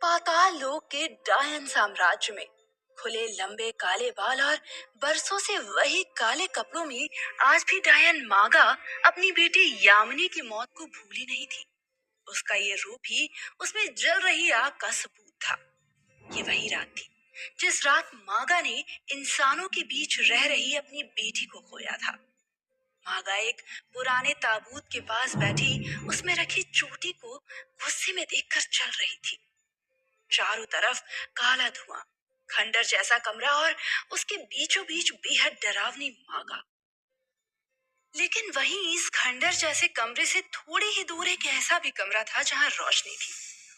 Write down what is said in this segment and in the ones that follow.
पाताल लोक के डायन साम्राज्य में खुले लंबे काले बाल और बरसों से वही काले कपड़ों में आज भी डायन मागा अपनी बेटी यामिनी की मौत को भूली नहीं थी। उसका ये रूप ही उसमें जल रही आग का सबूत था। ये वही रात थी जिस रात मागा ने इंसानों के बीच रह रही अपनी बेटी को खोया था। मागा एक पुराने ताबूत के पास बैठी उसमें रखी चोटी को गुस्से में देखकर चल रही थी। चारों तरफ काला धुआं, खंडर जैसा कमरा और उसके बीचों बीच बेहद डरावनी मागा। लेकिन वहीं इस खंडर जैसे कमरे से थोड़ी ही दूर एक ऐसा भी कमरा था जहां रोशनी थी।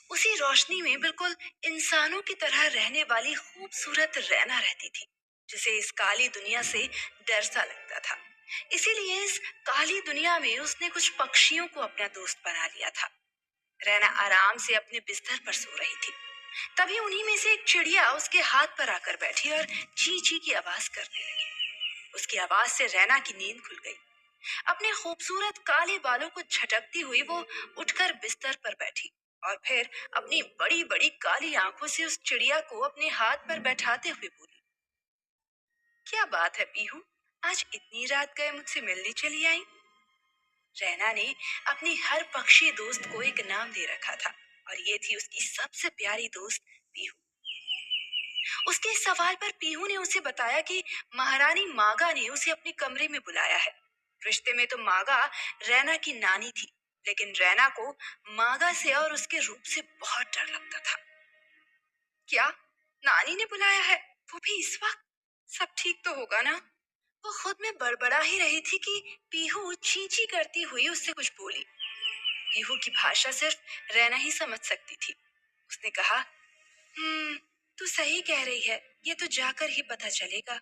उसी रोशनी में बिल्कुल इंसानों की तरह रहने वाली खूबसूरत रैना रहती थी, जिसे इस काली दुनिया से डर सा लगता था। इसीलिए इस काली दुनिया में उसने कुछ पक्षियों को अपना दोस्त बना लिया था। रैना आराम से अपने बिस्तर पर सो रही थी। तभी उन्हीं में से एक चिड़िया उसके हाथ पर आकर बैठी और ची ची की आवाज करने लगी। उसकी आवाज से रैना की नींद खुल गई। अपने खूबसूरत काले बालों को झटकती हुई वो उठकर बिस्तर पर बैठी और फिर अपनी बड़ी बड़ी काली आंखों से उस चिड़िया को अपने हाथ पर बैठाते हुए बोली, क्या बात है पीहू, आज इतनी रात गए मुझसे मिलने चली आई? रैना ने अपनी हर पक्षी दोस्त को एक नाम दे रखा था और ये थी उसकी सबसे प्यारी दोस्त पीहू। उसके इस सवाल पर पीहू ने उसे बताया कि महारानी मागा ने उसे अपने कमरे में बुलाया है। रिश्ते में तो मागा रैना की नानी थी, लेकिन रैना को मागा से और उसके रूप से बहुत डर लगता था। क्या नानी ने बुलाया है, वो भी इस वक्त? सब ठीक तो होगा ना? वो खुद में बड़बड़ा ही रही थी कि पीहू चींची करती हुई उससे कुछ बोली। पीहू की भाषा सिर्फ रैना ही समझ सकती थी। उसने कहा, तू सही कह रही है, ये तो जाकर ही पता चलेगा।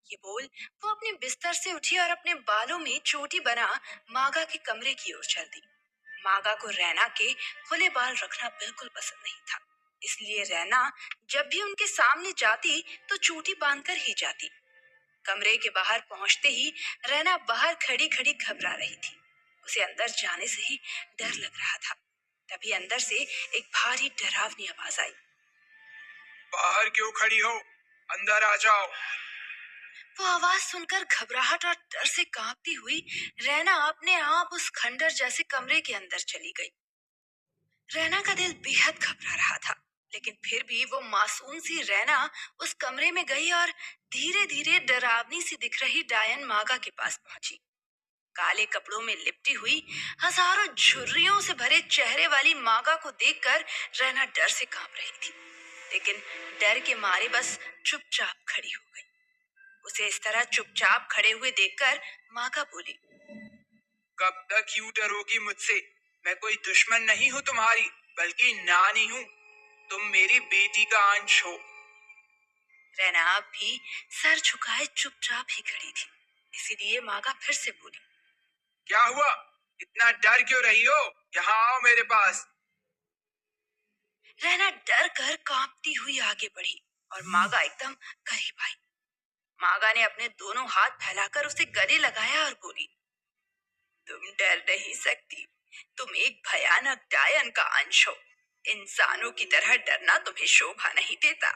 ये बोल वो अपने बिस्तर से उठी और अपने बालों में चोटी बना मागा के कमरे की ओर चल दी। मागा को रैना के खुले बाल रखना बिल्कुल पसंद नहीं था, इसलिए रैना जब भी उनके सामने जाती तो चोटी बांधकर ही जाती। कमरे के बाहर पहुंचते ही रैना बाहर खड़ी खड़ी घबरा रही थी। उसे अंदर जाने से ही डर लग रहा था। तभी अंदर से एक भारी डरावनी आवाज आई, बाहर क्यों खड़ी हो, अंदर आ जाओ। वो आवाज सुनकर घबराहट और डर से कांपती हुई रैना अपने आप उस खंडर जैसे कमरे के अंदर चली गई। रैना का दिल बेहद घबरा रहा था, लेकिन फिर भी वो मासूम सी रैना उस कमरे में गई और धीरे धीरे डरावनी सी दिख रही डायन मागा के पास पहुंची। काले कपड़ों में लिपटी हुई हजारों झुर्रियों से भरे चेहरे वाली मागा को देखकर रैना डर से कांप रही थी, लेकिन डर के मारे बस चुपचाप खड़ी हो गई। उसे इस तरह चुपचाप खड़े हुए देखकर मागा बोली, कब तक यूं डरोगी मुझसे? मैं कोई दुश्मन नहीं हूँ तुम्हारी, बल्कि नानी हूँ। तुम मेरी बेटी का अंश हो। रैना अब भी सर झुकाए चुपचाप ही खड़ी थी, इसीलिए मागा फिर से बोली, क्या हुआ, इतना डर क्यों रही हो? यहाँ आओ मेरे पास। रैना डर कर कांपती हुई आगे बढ़ी और मागा एकदम करीब आई। मागा ने अपने दोनों हाथ फैलाकर उसे गले लगाया और बोली, तुम डर नहीं सकती, तुम एक भयानक डायन का अंश हो। इंसानों की तरह डरना तुम्हें शोभा नहीं देता।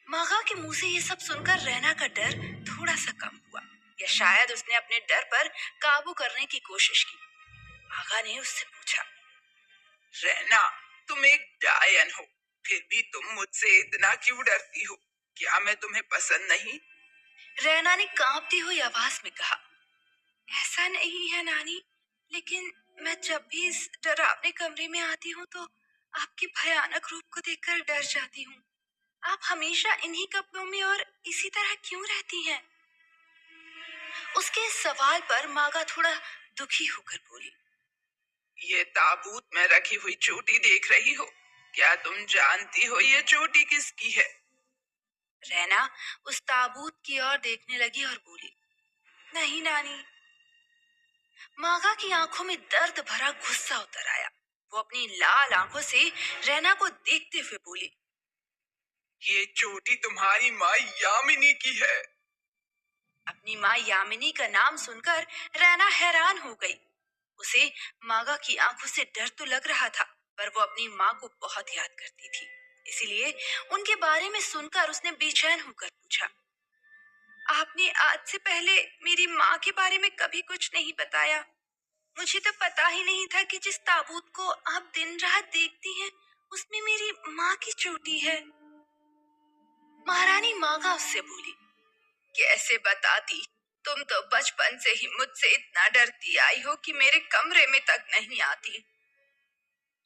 मागा के मुंह से ये सब सुनकर रैना का डर थोड़ा सा कम हुआ, या शायद उसने अपने डर पर काबू करने की कोशिश की। मागा ने उससे पूछा, रहना, तुम एक डायन हो, फिर भी तुम मुझसे इतना क्यों डरती हो? क्या मैं तुम्हें पसंद नहीं? रैना ने कांपती हुई आवाज में कहा, ऐसा नहीं है नानी, लेकिन मैं जब भी इस डरावने कमरे में आती हूँ तो आपके भयानक रूप को देखकर डर जाती हूँ। आप हमेशा इन्हीं कपड़ों में और इसी तरह क्यों रहती हैं? उसके इस सवाल पर मागा थोड़ा दुखी होकर बोली, ये ताबूत में रखी हुई चोटी देख रही हो? क्या तुम जानती हो ये चोटी किसकी है? रैना उस ताबूत की ओर देखने लगी और बोली, नहीं नानी। मागा की आंखों में दर्द भरा गुस्सा उतर आया। वो अपनी लाल आंखों से रैना को देखते हुए बोली, ये चोटी तुम्हारी माँ यामिनी की है। अपनी माँ यामिनी का नाम सुनकर रैना हैरान हो गई। उसे मागा की आंखों से डर तो लग रहा था, पर वो अपनी माँ को बहुत याद करती थी। इसीलिए उनके बारे में सुनकर उसने बेचैन होकर पूछा, आपने आज से पहले मेरी माँ के बारे में कभी कुछ नहीं बताया। मुझे तो पता ही नहीं था कि जिस ताबूत को आप दिन रात देखती हैं, उसमें मेरी माँ की चोटी है। महारानी मागा उससे बोली, कैसे बताती? तुम तो बचपन से ही मुझसे इतना डरती आई हो कि मेरे कमरे में तक नहीं आती।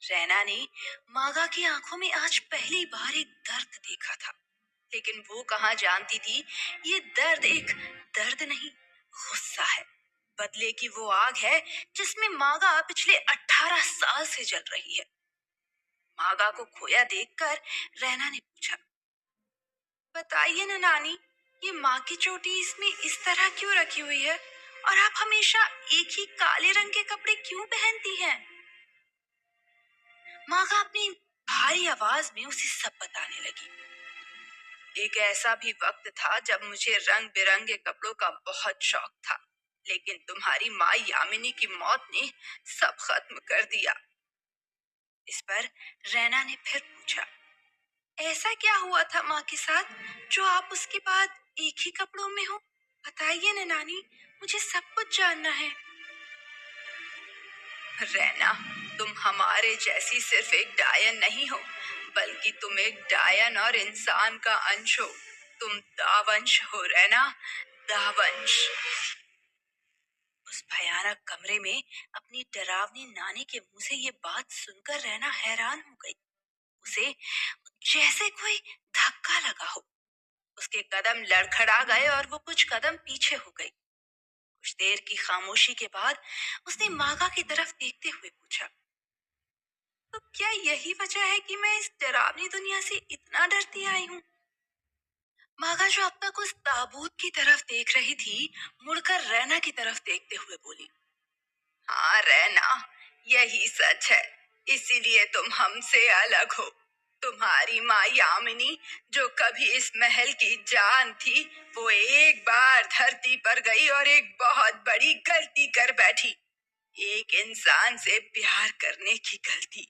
रैना ने मागा की आंखों में आज पहली बार एक दर्द देखा था, लेकिन वो कहाँ जानती थी ये दर्द एक दर्द नहीं, गुस्सा है। बदले की वो आग है जिसमें मागा पिछले 18 साल से जल रही है। मागा को खोया देखकर रैना ने पूछा, बताइए ना नानी, ये माँ की चोटी इसमें इस तरह क्यों रखी हुई है और आप हमेशा एक ही काले रंग के कपड़े क्यों पहनती हैं? मागा अपनी भारी आवाज में उसे सब बताने लगी। एक ऐसा भी वक्त था जब मुझे रंग बिरंगे कपड़ों का बहुत शौक था, लेकिन तुम्हारी माँ यामिनी की मौत ने सब खत्म कर दिया। इस पर रैना ने फिर पूछा, ऐसा क्या हुआ था माँ के साथ जो आप उसके बाद एक ही कपड़ों में हो? बताइए ना नानी, मुझे सब कुछ जानना है। रैना, तुम हमारे जैसी सिर्फ एक डायन नहीं हो, बल्कि तुम एक डायन और इंसान का अंश हो। तुम दावंश हो रैना, दावंश। उस भयानक कमरे में अपनी डरावनी नानी के मुंह से ये बात सुनकर रैना हैरान हो गई। उसे जैसे कोई धक्का लगा हो। उसके कदम लड़खड़ा गए और वो कुछ कदम पीछे हो गई। कुछ देर की खामोशी के बाद उसने मागा की तरफ देखते हुए पूछा, तो क्या यही वजह है कि मैं इस डरावनी दुनिया से इतना डरती आई हूँ? मागा जो अब तक उस ताबूत की तरफ देख रही थी, मुड़कर रैना की तरफ देखते हुए बोली, हाँ रैना, यही सच है। इसीलिए तुम हमसे अलग हो। तुम्हारी माँ यामिनी, जो कभी इस महल की जान थी, वो एक बार धरती पर गई और एक बहुत बड़ी गलती कर बैठी। एक इंसान से प्यार करने की गलती।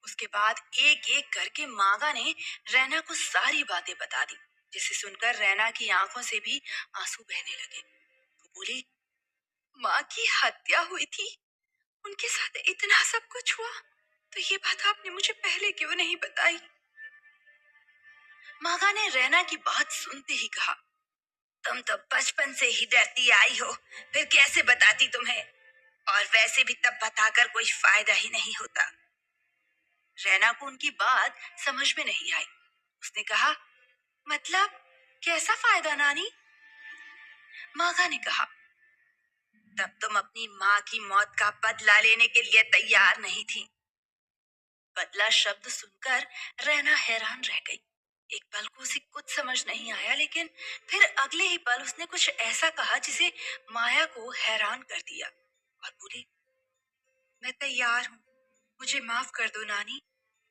उसके बाद एक एक करके मागा ने रैना को सारी बातें बता दी, जिसे सुनकर रैना की आंखों से भी आंसू बहने लगे। वो बोली, माँ की हत्या हुई थी, उनके साथ इतना सब कुछ हुआ, तो ये बात आपने मुझे पहले क्यों नहीं बताई? मागा ने रैना की बात सुनते ही कहा, तुम तो बचपन से ही डरती आई हो, फिर कैसे बताती तुम्हें? और वैसे भी तब बताकर कोई फायदा ही नहीं होता। रैना को उनकी बात समझ में नहीं आई। उसने कहा, मतलब कैसा फायदा नानी? मागा ने कहा, तब तुम अपनी माँ की मौत का बदला लेने के लिए तैयार नहीं थी। बदला शब्द सुनकर रैना हैरान रह गई। एक पल को उसे कुछ समझ नहीं आया, लेकिन फिर अगले ही पल उसने कुछ ऐसा कहा जिसे माया को हैरान कर दिया और बोली, मैं तैयार हूँ, मुझे माफ कर दो नानी।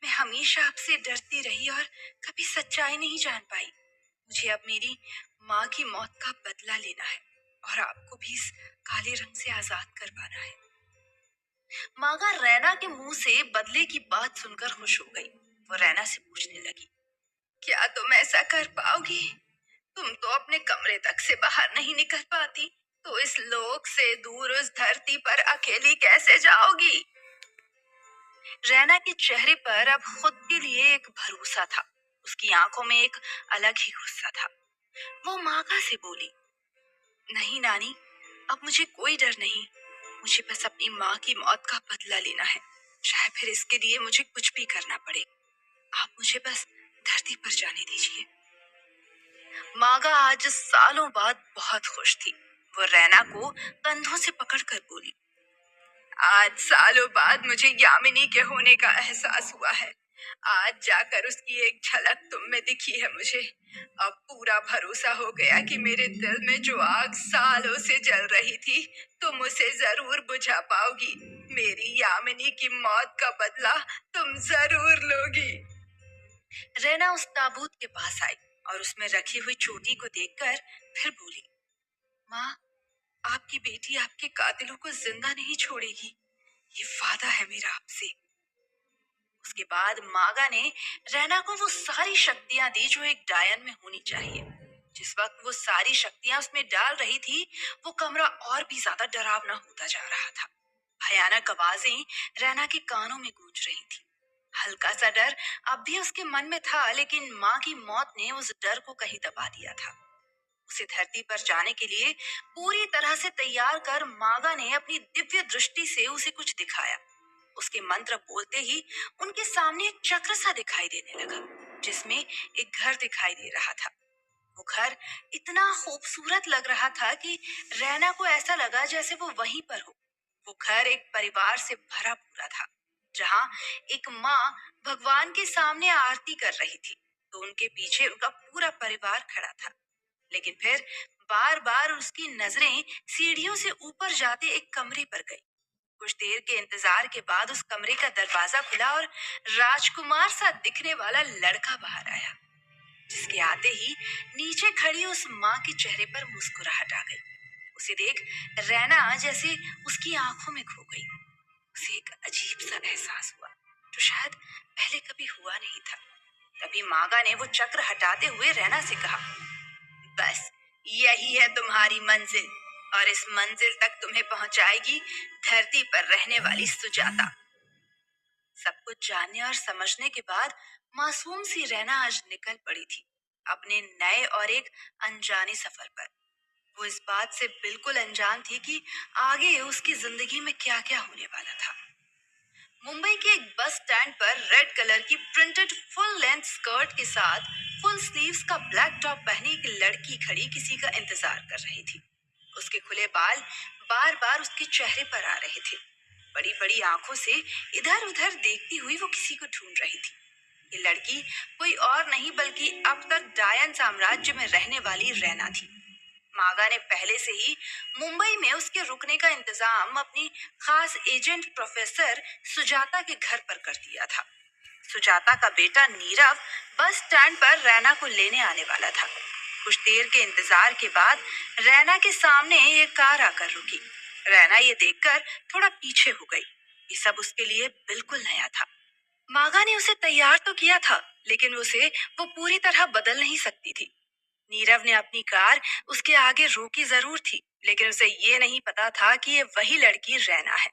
मैं हमेशा आपसे डरती रही और कभी सच्चाई नहीं जान पाई। मुझे अब मेरी माँ की मौत का बदला लेना है और आपको भी इस काले रंग से आजाद करवाना है। मागा रैना के मुंह से बदले की बात सुनकर खुश हो गई। वो रैना से पूछने लगी, क्या तुम ऐसा कर पाओगी? तुम तो अपने कमरे तक से बाहर नहीं निकल पाती, तो इस लोक से दूर उस धरती पर अकेली कैसे जाओगी? रैना के चेहरे पर अब खुद के लिए एक भरोसा था। उसकी आंखों में एक अलग ही गुस्सा था। वो मागा से बोली, नहीं नानी, अब मुझे कोई डर नहीं। मुझे बस अपनी माँ की मौत का बदला लेना है, चाहे फिर इसके लिए मुझे कुछ भी करना पड़े। आप मुझे बस धरती पर जाने दीजिए। मागा आज सालों बाद बहुत खुश थी। वो रैना को कंधों से पकड़कर बोली, आज सालों बाद मुझे यामिनी के होने का एहसास हुआ है। आज जाकर उसकी एक झलक तुम में दिखी है मुझे। अब पूरा भरोसा हो गया कि मेरे दिल में जो आग सालों से जल रही थी, तुम उसे जरूर बुझा पाओगी। मेरी यामिनी की मौत का बदला तुम जरूर लोगी। रैना उस ताबूत के पास आई और उसमें रखी हुई चोटी को देखकर फिर बोली, माँ, आपकी बेटी आपके कातिलों को जिंदा नहीं छोड़ेगी। ये वादा है मेरा आपसे। उसके बाद मागा ने रैना को वो सारी शक्तियां दी जो एक डायन में होनी चाहिए। जिस वक्त वो सारी शक्तियां उसमें डाल रही थी, वो कमरा और भी ज्यादा डरावना होता जा रहा था। भयानक आवाजें रैना के कानों में गूंज रही थी। हल्का सा डर अब भी उसके मन में था, लेकिन माँ की मौत ने उस डर को कहीं दबा दिया था। उसे धरती पर जाने के लिए पूरी तरह से तैयार कर मागा ने अपनी दिव्य दृष्टि से उसे कुछ दिखाया। उसके मंत्र बोलते ही उनके सामने एक चक्र सा दिखाई देने लगा, जिसमें एक घर दिखाई दे रहा था। वो घर इतना खूबसूरत लग रहा था कि रैना को ऐसा लगा जैसे वो वहीं पर हो। वो घर एक परिवार से भरा पूरा था, जहाँ एक माँ भगवान के सामने आरती कर रही थी, तो उनके पीछे उनका पूरा परिवार खड़ा था। लेकिन फिर बार बार उसकी नजरें सीढ़ियों से ऊपर जाते एक कमरे पर गई। कुछ देर के इंतजार के बाद उस कमरे का दरवाजा खुला और राजकुमार सा दिखने वाला लड़का बाहर आया, जिसके आते ही नीचे खड़ी उस माँ के चेहरे पर मुस्कुराहट आ गई। उसे देख रैना जैसे उसकी आंखों में खो गई। उसे एक अजीब सा एहसास हुआ, जो शायद पहले कभी हुआ नहीं था। तभी मागा ने वो चक्र हटाते हुए रैना से कहा, बस यही है तुम्हारी मंजिल, और इस मंजिल तक तुम्हें पहुंचाएगी धरती पर रहने वाली सुजाता। सब कुछ जानने और समझने के बाद मासूम सी रैना आज निकल पड़ी थी अपने नए और एक अनजाने सफर पर। वो इस बात से बिल्कुल अनजान थी कि आगे उसकी जिंदगी में क्या क्या होने वाला था। मुंबई के एक बस स्टैंड पर रेड कलर की प्रिंटेड फुल लेंथ स्कर्ट के साथ फुल स्लीव्स का ब्लैक टॉप पहनी एक लड़की खड़ी किसी का इंतजार कर रही थी। उसके खुले बाल बार बार उसके चेहरे पर आ रहे थे। बड़ी बड़ी आंखों से इधर उधर देखती हुई वो किसी को ढूंढ रही थी। ये लड़की कोई और नहीं बल्कि अब तक डायन साम्राज्य में रहने वाली रैना थी। मागा ने पहले से ही मुंबई में उसके रुकने का इंतजाम अपनी खास एजेंट प्रोफेसर सुजाता के घर पर कर दिया था। सुजाता का बेटा नीरव बस स्टैंड पर रैना को लेने आने वाला था। कुछ देर के इंतजार के बाद रैना के सामने एक कार आकर रुकी। रैना ये देखकर थोड़ा पीछे हो गई। ये सब उसके लिए बिल्कुल नया था। मागा ने उसे तैयार तो किया था, लेकिन उसे वो पूरी तरह बदल नहीं सकती थी। नीरव ने अपनी कार उसके आगे रोकी जरूर थी, लेकिन उसे ये नहीं पता था कि ये वही लड़की रैना है।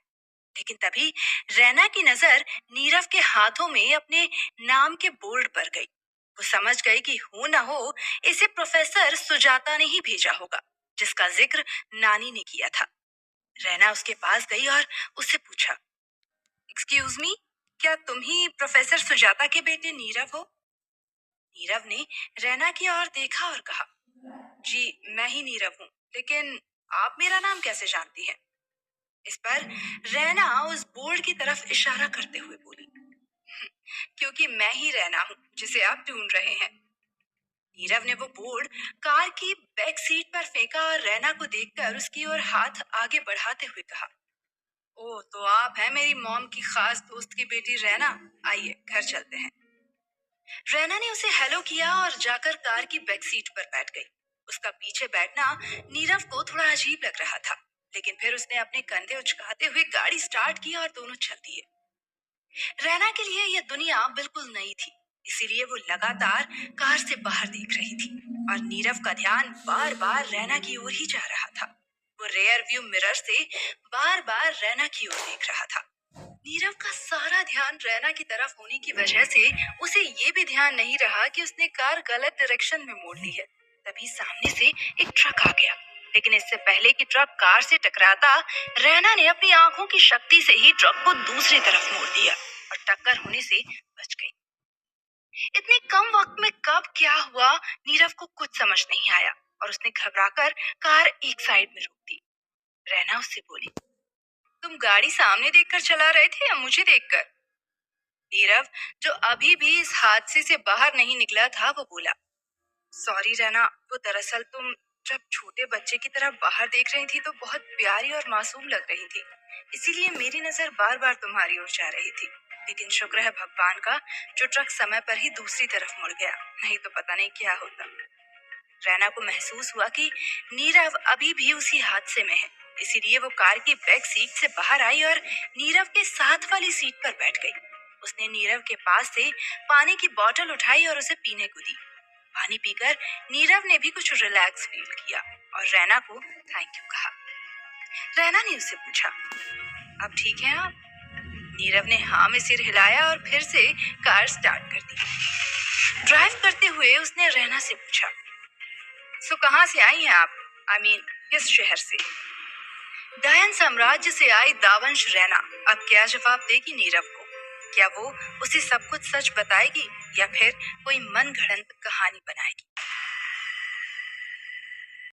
लेकिन तभी रैना की नजर नीरव के हाथों में अपने नाम के बोर्ड पर गई। वो समझ गई कि हो ना हो इसे प्रोफेसर सुजाता ने ही भेजा होगा, जिसका जिक्र नानी ने किया था। रैना उसके पास गई और उससे पूछा, एक्सक्यूज मी, क्या तुम ही प्रोफेसर सुजाता के बेटे नीरव हो? नीरव ने रैना की ओर देखा और कहा, जी मैं ही नीरव हूँ, लेकिन आप मेरा नाम कैसे जानती हैं? इस पर रैना उस बोर्ड की तरफ इशारा करते हुए बोली, क्योंकि मैं ही रैना हूँ जिसे आप ढूंढ रहे हैं। नीरव ने वो बोर्ड कार की बैक सीट पर फेंका और रैना को देखकर उसकी ओर हाथ आगे बढ़ाते हुए कहा, ओह तो आप हैं मेरी मॉम की खास दोस्त की बेटी रैना, आइए घर चलते हैं। रैना ने उसे हेलो किया और जाकर कार की बैक सीट पर बैठ गई। उसका पीछे बैठना नीरव को थोड़ा अजीब लग रहा था, लेकिन फिर उसने अपने कंधे उचकाते हुए गाड़ी स्टार्ट की और दोनों चल दिए। रैना के लिए यह दुनिया बिल्कुल नई थी, इसीलिए वो लगातार कार से बाहर देख रही थी और नीरव का ध्यान बार बार रैना की ओर ही जा रहा था। वो रेयर व्यू मिरर से बार बार रैना की ओर देख रहा था। नीरव का सारा ध्यान रैना की तरफ होने की वजह से उसे ये भी ध्यान नहीं रहा कि उसने कार गलत डायरेक्शन में मोड़ ली है। तभी सामने से एक ट्रक आ गया, लेकिन इससे पहले कि ट्रक कार से टकराता, रैना ने अपनी आंखों की शक्ति से ही ट्रक को दूसरी तरफ मोड़ दिया और टक्कर होने से बच गई। इतने कम वक्त में कब क्या हुआ, नीरव को कुछ समझ नहीं आया और उसने घबराकर कार एक साइड में रोक दी। रैना उससे बोली, तुम गाड़ी सामने देखकर चला रहे थे या मुझे देखकर? नीरव, जो अभी भी इस हादसे से बाहर नहीं निकला था, वो बोला, सॉरी रैना, वो दरअसल तुम जब छोटे बच्चे की तरह बाहर देख रही थी तो बहुत प्यारी और मासूम लग रही थी, इसीलिए मेरी नजर बार बार तुम्हारी ओर जा रही थी। लेकिन शुक्र है भगवान का, जो ट्रक समय पर ही दूसरी तरफ मुड़ गया, नहीं तो पता नहीं क्या होता। रैना को महसूस हुआ कि नीरव अभी भी उसी हादसे में है, इसीलिए वो कार की बैक सीट से बाहर आई और नीरव के साथ वाली सीट पर बैठ गई। उसने नीरव के पास से पानी की बोतल उठाई और उसे पीने को दी। पानी पीकर नीरव ने भी कुछ रिलैक्स फील किया और रैना को थैंक यू कहा। रैना ने उससे पूछा, अब ठीक है आप? नीरव ने हाँ में सिर हिलाया और फिर से कार स्टार्ट कर दी। ड्राइव करते हुए उसने रैना से पूछा, सो कहाँ से आई हैं आप? किस शहर से? डायन साम्राज्य से आई दावंश रैना अब क्या जवाब देगी नीरव को? क्या वो उसे सब कुछ सच बताएगी या फिर कोई मन गढ़ंत कहानी बनाएगी?